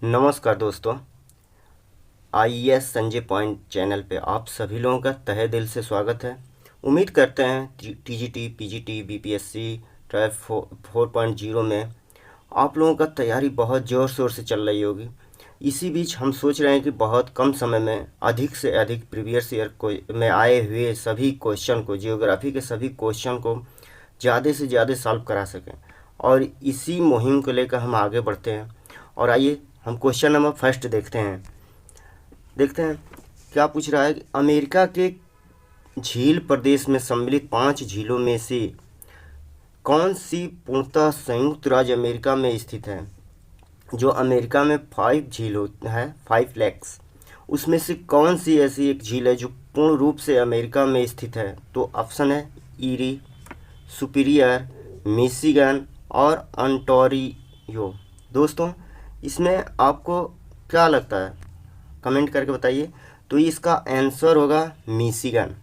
नमस्कार दोस्तों। IAS Sanjay point channel पे आप सभी लोगों का तहे दिल से स्वागत है। उम्मीद करते हैं टीजीटी, पीजीटी, बीपीएससी ट्राई 4.0 में आप लोगों का तैयारी बहुत ज़ोर शोर से चल रही होगी। इसी बीच हम सोच रहे हैं कि बहुत कम समय में अधिक से अधिक प्रीवियस ईयर को में आए हुए सभी क्वेश्चन को, जियोग्राफी के सभी क्वेश्चन को ज़्यादा से ज़्यादा सॉल्व करा सकें, और इसी मुहिम को लेकर हम आगे बढ़ते हैं। और आइए हम क्वेश्चन नंबर फर्स्ट देखते हैं क्या पूछ रहा है कि अमेरिका के झील प्रदेश में सम्मिलित 5 झीलों में से कौन सी पूर्णतः संयुक्त राज्य अमेरिका में स्थित है। जो अमेरिका में 5 झील है, 5 लेक्स, उसमें से कौन सी ऐसी एक झील है जो पूर्ण रूप से अमेरिका में स्थित है। तो ऑप्शन है ईरी, सुपीरियर, मिशिगन और ऑन्टारियो। दोस्तों, इसमें आपको क्या लगता है, कमेंट करके बताइए। तो इसका आंसर होगा मिशिगन।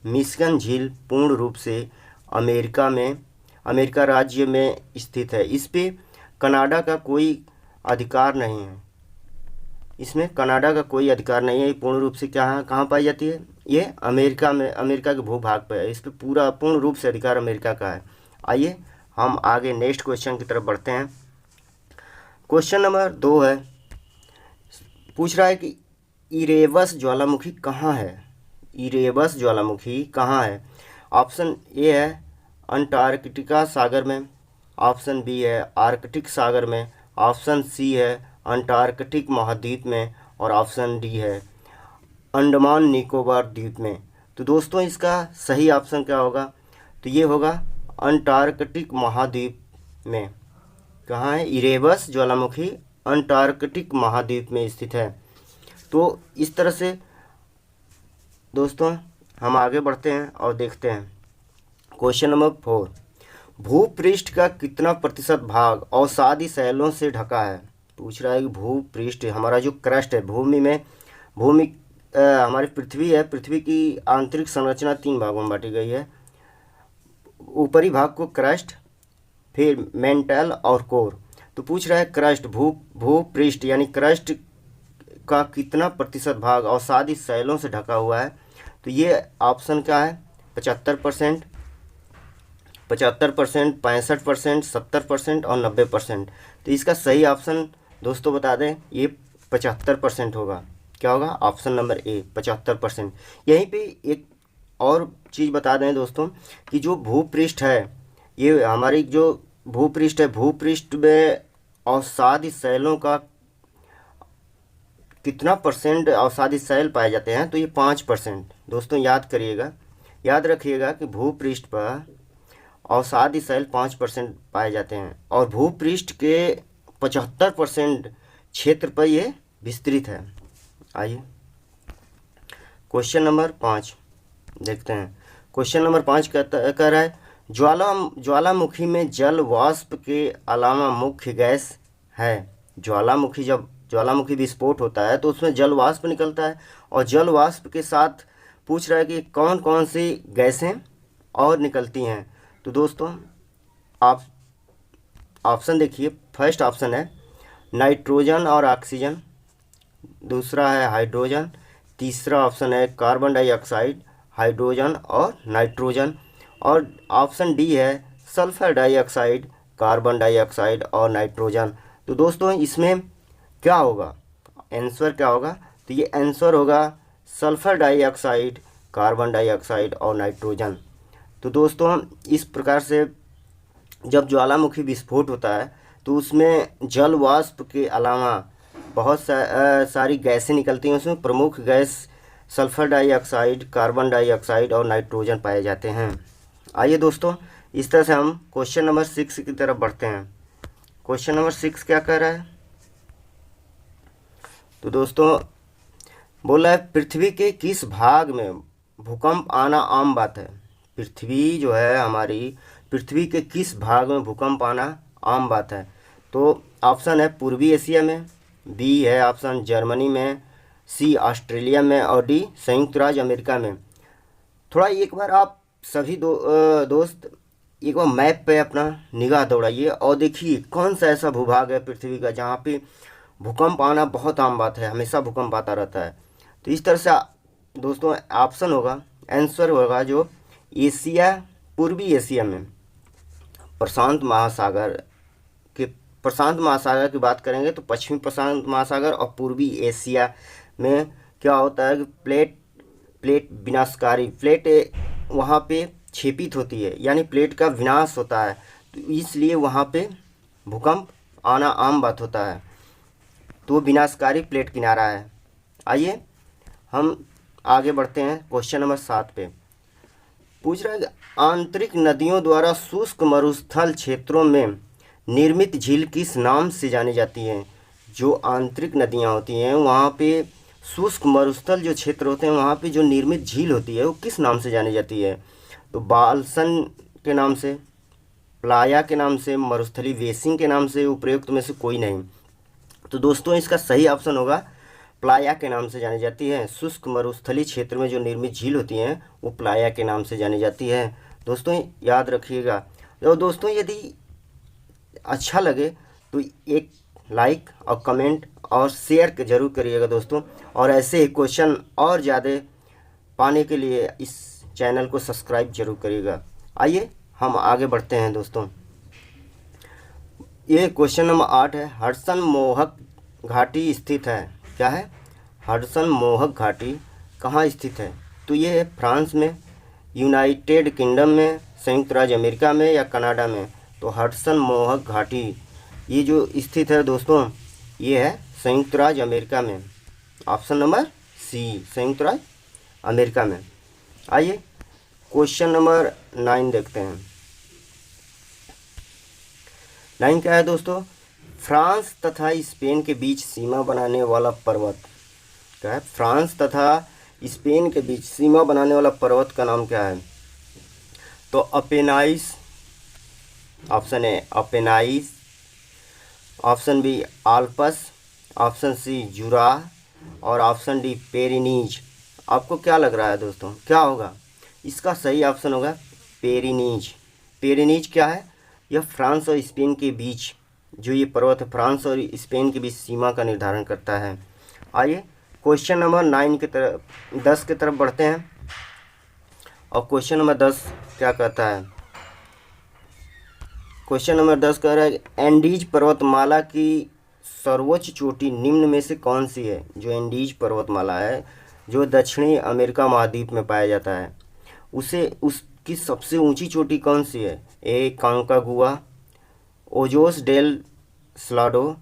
मिशिगन झील पूर्ण रूप से अमेरिका राज्य में स्थित है। इस पे कनाडा का कोई अधिकार नहीं है। इसमें कनाडा का कोई अधिकार नहीं है। ये पूर्ण रूप से कहाँ पाई जाती है? ये अमेरिका में, अमेरिका के भूभाग पर है। इस पर पूरा पूर्ण रूप से अधिकार अमेरिका का है। आइए हम आगे नेक्स्ट क्वेश्चन की तरफ बढ़ते हैं। क्वेश्चन नंबर 2 है, पूछ रहा है कि इरेबस ज्वालामुखी कहाँ है। इरेबस ज्वालामुखी कहाँ है? ऑप्शन ए है अंटार्कटिका सागर में, ऑप्शन बी है आर्कटिक सागर में, ऑप्शन सी है अंटार्कटिक महाद्वीप में, और ऑप्शन डी है अंडमान निकोबार द्वीप में। तो दोस्तों, इसका सही ऑप्शन क्या होगा? तो ये होगा अंटार्कटिक महाद्वीप में। कहाँ है? इरेबस ज्वालामुखी अंटार्कटिक महाद्वीप में स्थित है। तो इस तरह से दोस्तों हम आगे बढ़ते हैं और देखते हैं क्वेश्चन नंबर 4। भूपृष्ठ का कितना प्रतिशत भाग अवसादी शैलों से ढका है? पूछ रहा है कि भूपृष्ठ, हमारा जो क्रस्ट है, हमारी पृथ्वी है, पृथ्वी की आंतरिक संरचना 3 भागों में बांटी गई है। ऊपरी भाग को क्रस्ट, फिर मेंटल और कोर। तो पूछ रहा है क्रस्ट, भूपृष्ठ यानी क्रस्ट का कितना प्रतिशत भाग अवसादी शैलों से ढका हुआ है। तो ये ऑप्शन क्या है? 75%, 65%, 70% और 90%। तो इसका सही ऑप्शन दोस्तों बता दें, ये 75% होगा। क्या होगा? Option number A, 75%। यहीं पे एक और चीज़ बता दें दोस्तों कि जो भूपृष्ठ है, ये हमारी जो भूपृष्ठ है, भूपृष्ठ में अवसादी शैलों का कितना परसेंट अवसादी शैल पाए जाते हैं? तो ये 5%। दोस्तों याद करिएगा, याद रखिएगा कि भूपृष्ठ पर अवसादी शैल 5% पाए जाते हैं, और भूपृष्ठ के 75% क्षेत्र पर ये विस्तृत है। आइए क्वेश्चन नंबर 5 देखते हैं। क्वेश्चन नंबर 5 कह रहा है ज्वालामुखी में जल वाष्प के अलावा मुख्य गैस है। जब ज्वालामुखी विस्फोट होता है तो उसमें जल वाष्प निकलता है, और जल वाष्प के साथ पूछ रहा है कि कौन कौन सी गैसें और निकलती हैं। तो दोस्तों आप ऑप्शन देखिए। फर्स्ट ऑप्शन है नाइट्रोजन और ऑक्सीजन, दूसरा है हाइड्रोजन, तीसरा ऑप्शन है कार्बन डाइऑक्साइड, हाइड्रोजन और नाइट्रोजन, और ऑप्शन डी है सल्फर डाइऑक्साइड, कार्बन डाइऑक्साइड और नाइट्रोजन। तो दोस्तों इसमें क्या होगा? आंसर क्या होगा? तो ये आंसर होगा सल्फर डाइऑक्साइड, कार्बन डाइऑक्साइड और नाइट्रोजन। तो दोस्तों इस प्रकार से जब ज्वालामुखी विस्फोट होता है तो उसमें जल वाष्प के अलावा बहुत सारी गैसें निकलती हैं। उसमें प्रमुख gas sulphur dioxide, carbon dioxide और नाइट्रोजन पाए जाते हैं। आइए दोस्तों, इस तरह से हम क्वेश्चन नंबर 6 की तरफ बढ़ते हैं। क्वेश्चन नंबर 6 क्या कह रहा है? तो दोस्तों बोला है पृथ्वी के किस भाग में भूकंप आना आम बात है। पृथ्वी जो है हमारी, पृथ्वी के किस भाग में भूकंप आना आम बात है। तो ऑप्शन है पूर्वी एशिया में, बी है ऑप्शन जर्मनी में, सी ऑस्ट्रेलिया में, और डी संयुक्त राज्य अमेरिका में। थोड़ा एक बार आप सभी दोस्त एक बार मैप पे अपना निगाह दौड़ाइए और देखिए कौन सा ऐसा भूभाग है पृथ्वी का जहाँ पे भूकंप आना बहुत आम बात है, हमेशा भूकंप आता रहता है। तो इस तरह से दोस्तों ऑप्शन होगा, आंसर होगा जो एशिया, पूर्वी एशिया में प्रशांत महासागर के, प्रशांत महासागर की बात करेंगे तो पश्चिमी प्रशांत महासागर और पूर्वी एशिया में क्या होता है कि प्लेट विनाशकारी प्लेट वहाँ पे क्षेपित होती है, यानी प्लेट का विनाश होता है, तो इसलिए वहाँ पे भूकंप आना आम बात होता है। तो वो विनाशकारी प्लेट किनारा है। आइए हम आगे बढ़ते हैं क्वेश्चन नंबर 7 पे। पूछ रहा है कि आंतरिक नदियों द्वारा शुष्क मरुस्थल क्षेत्रों में निर्मित झील किस नाम से जानी जाती है। जो आंतरिक नदियाँ होती हैं वहाँ पे शुष्क मरुस्थल जो क्षेत्र होते हैं वहाँ पे जो निर्मित झील होती है वो किस नाम से जानी जाती है। तो बाल्सन के नाम से, प्लाया के नाम से, मरुस्थली वेसिंग के नाम से, उपयुक्त में से कोई नहीं। तो दोस्तों इसका सही ऑप्शन होगा प्लाया के नाम से जानी जाती है। शुष्क मरुस्थली क्षेत्र में जो निर्मित झील होती हैं वो प्लाया के नाम से जानी जाती है। दोस्तों याद रखिएगा। तो दोस्तों यदि अच्छा लगे तो एक लाइक और कमेंट और शेयर जरूर करिएगा दोस्तों, और ऐसे क्वेश्चन और ज़्यादा पाने के लिए इस चैनल को सब्सक्राइब जरूर करिएगा। आइए हम आगे बढ़ते हैं दोस्तों। ये क्वेश्चन नंबर 8 है। हडसन मोहक घाटी स्थित है। क्या है? हडसन मोहक घाटी कहाँ स्थित है? तो ये है फ्रांस में, यूनाइटेड किंगडम में, संयुक्त राज्य अमेरिका में या कनाडा में। तो हडसन मोहक घाटी ये जो स्थित है दोस्तों ये है संयुक्त राज्य अमेरिका में। ऑप्शन नंबर सी, संयुक्त राज्य अमेरिका में। आइए क्वेश्चन नंबर 9 देखते हैं। 9 क्या है दोस्तों? फ्रांस तथा स्पेन के बीच सीमा बनाने वाला पर्वत। क्या है? फ्रांस तथा स्पेन के बीच सीमा बनाने वाला पर्वत का नाम क्या है? तो Apennines, option A Apennines, option B Alps, option C Jura और ऑप्शन डी पेरिनीज। आपको क्या लग रहा है दोस्तों, क्या होगा? इसका सही ऑप्शन होगा पेरिनीज। पेरिनीज क्या है? यह फ्रांस और स्पेन के बीच जो ये पर्वत है, फ्रांस और स्पेन के बीच सीमा का निर्धारण करता है। आइए क्वेश्चन नंबर 9 की तरफ 10 की तरफ बढ़ते हैं। और क्वेश्चन नंबर 10 क्या कहता है? क्वेश्चन नंबर 10 कह रहा है एंडीज पर्वतमाला की सर्वोच्च चोटी निम्न में से कौन सी है? जो एंडीज पर्वतमाला है जो दक्षिणी अमेरिका महाद्वीप में पाया जाता है, उसकी सबसे ऊंची चोटी कौन सी है? ए कांकागुआ, ओजोस डेल स्लाडो,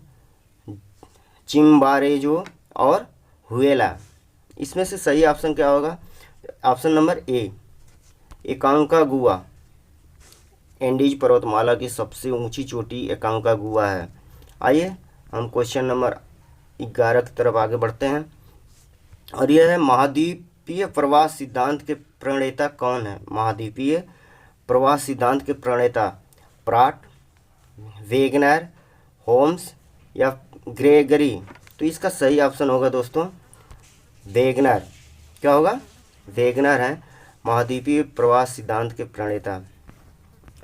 चिम्बारेजो और हुएला। इसमें से सही ऑप्शन क्या होगा? Option number A एकांकागुआ। एंडीज पर्वतमाला की सबसे ऊंची चोटी एकांकागुआ है। आइए हम क्वेश्चन नंबर 11 की तरफ आगे बढ़ते हैं। और यह है महाद्वीपीय प्रवाह सिद्धांत के प्रणेता कौन है? महाद्वीपीय प्रवाह सिद्धांत के प्रणेता प्राट, वेगनर, होम्स या ग्रेगरी। तो इसका सही ऑप्शन होगा दोस्तों वेगनर। क्या होगा? वेगनर है महाद्वीपीय प्रवाह सिद्धांत के प्रणेता।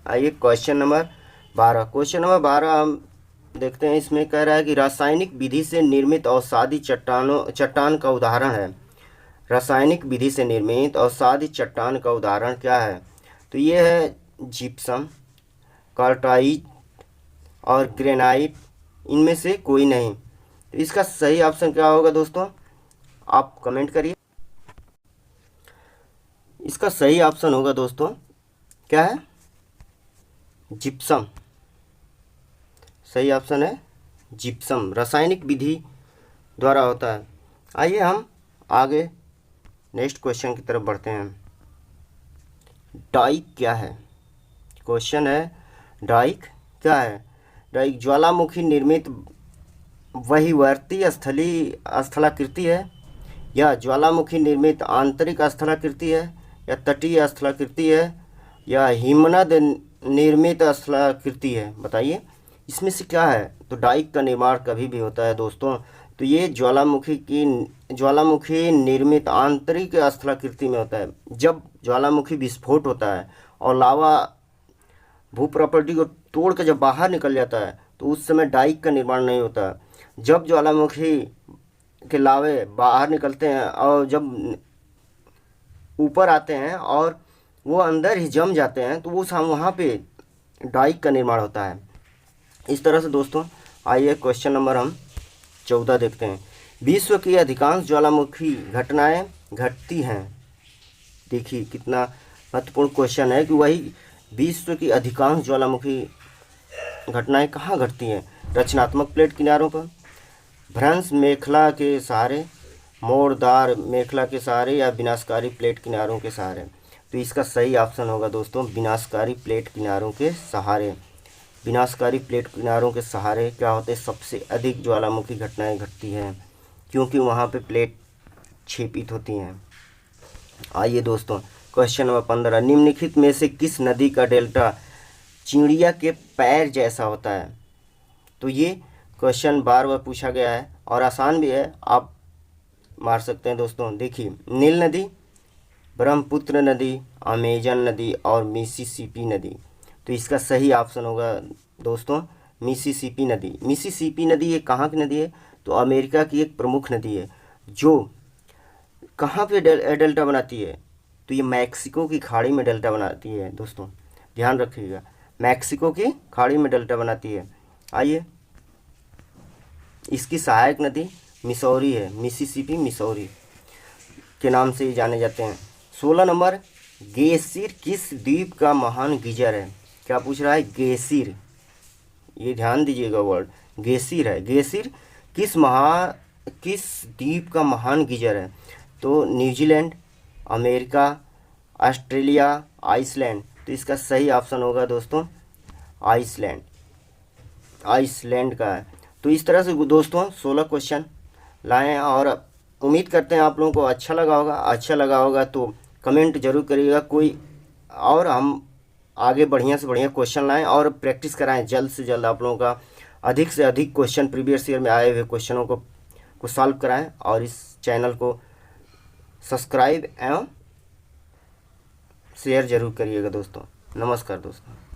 आइए क्वेश्चन नंबर 12। क्वेश्चन नंबर 12 हम देखते हैं। इसमें कह रहा है कि रासायनिक विधि से निर्मित अवसादी चट्टान का उदाहरण है। रासायनिक विधि से निर्मित अवसादी चट्टान का उदाहरण क्या है? तो ये है जिप्सम, कार्टाइट और ग्रेनाइट। इनमें से कोई नहीं। तो इसका सही ऑप्शन क्या होगा दोस्तों? आप कमेंट करिए। इसका सही ऑप्शन होगा दोस्तों क्या है? जिप्सम। सही ऑप्शन है जिप्सम, रासायनिक विधि द्वारा होता है। आइए हम आगे नेक्स्ट क्वेश्चन की तरफ बढ़ते हैं। डाइक क्या है? क्वेश्चन है डाइक क्या है? डाइक ज्वालामुखी निर्मित वहीवर्ती स्थलाकृति है या ज्वालामुखी निर्मित आंतरिक स्थलाकृति है या तटीय स्थलाकृति है या हिमनद निर्मित स्थलाकृति है? बताइए इसमें से क्या है? तो डाइक का निर्माण कभी भी होता है दोस्तों तो ये ज्वालामुखी निर्मित आंतरिक स्थलाकृति में होता है। जब ज्वालामुखी विस्फोट होता है और लावा भूप्रॉपर्टी को तोड़ कर जब बाहर निकल जाता है तो उस समय डाइक का निर्माण नहीं होता। जब ज्वालामुखी के लावे बाहर निकलते हैं और जब ऊपर आते हैं और वो अंदर ही जम जाते हैं तो वो वहाँ पे डाइक का निर्माण होता है। इस तरह से दोस्तों आइए क्वेश्चन नंबर हम 14 देखते हैं। विश्व की अधिकांश ज्वालामुखी घटनाएं घटती हैं। देखिए कितना महत्वपूर्ण क्वेश्चन है कि वही विश्व की अधिकांश ज्वालामुखी घटनाएं कहाँ घटती हैं? रचनात्मक प्लेट किनारों पर, भ्रंश मेखला के सहारे, मोड़दार मेखला के सहारे या विनाशकारी प्लेट किनारों के सहारे। तो इसका सही ऑप्शन होगा दोस्तों विनाशकारी प्लेट किनारों के सहारे। विनाशकारी प्लेट किनारों के सहारे क्या होते हैं? सबसे अधिक ज्वालामुखी घटनाएं घटती हैं क्योंकि वहाँ पे प्लेट छेपित होती हैं। आइए दोस्तों क्वेश्चन नंबर 15, निम्नलिखित में से किस नदी का डेल्टा चिड़िया के पैर जैसा होता है? तो ये क्वेश्चन बार बार पूछा गया है और आसान भी है, आप मार सकते हैं दोस्तों। देखिए नील नदी, ब्रह्मपुत्र नदी, अमेजन नदी और मिसिसिपी नदी। तो इसका सही ऑप्शन होगा दोस्तों मिसिसिपी नदी। मिसिसिपी नदी ये कहाँ की नदी है? तो अमेरिका की एक प्रमुख नदी है जो कहाँ पे डेल्टा बनाती है? तो ये मैक्सिको की खाड़ी में डेल्टा बनाती है दोस्तों, ध्यान रखिएगा, मैक्सिको की खाड़ी में डेल्टा बनाती है। आइए इसकी सहायक नदी मिसौरी है, मिसिसिपी मिसौरी के नाम से जाने जाते हैं। 16 नंबर, गेसिर किस द्वीप का महान गीजर है? क्या पूछ रहा है? गेसिर, ये ध्यान दीजिएगा वर्ड गेसिर है। गेसिर किस द्वीप का महान गीजर है? तो न्यूजीलैंड, अमेरिका, ऑस्ट्रेलिया, आइसलैंड। तो इसका सही ऑप्शन होगा दोस्तों आइसलैंड, आइसलैंड का है। तो इस तरह से दोस्तों 16 क्वेश्चन लाएं और उम्मीद करते हैं आप लोगों को अच्छा लगा होगा। अच्छा लगा होगा तो कमेंट जरूर करिएगा कोई, और हम आगे बढ़िया से बढ़िया क्वेश्चन लाएं और प्रैक्टिस कराएं जल्द से जल्द। आप लोगों का अधिक से अधिक क्वेश्चन प्रीवियस ईयर में आए हुए क्वेश्चनों को सॉल्व कराएं और इस चैनल को सब्सक्राइब एवं शेयर जरूर करिएगा दोस्तों। नमस्कार दोस्तों।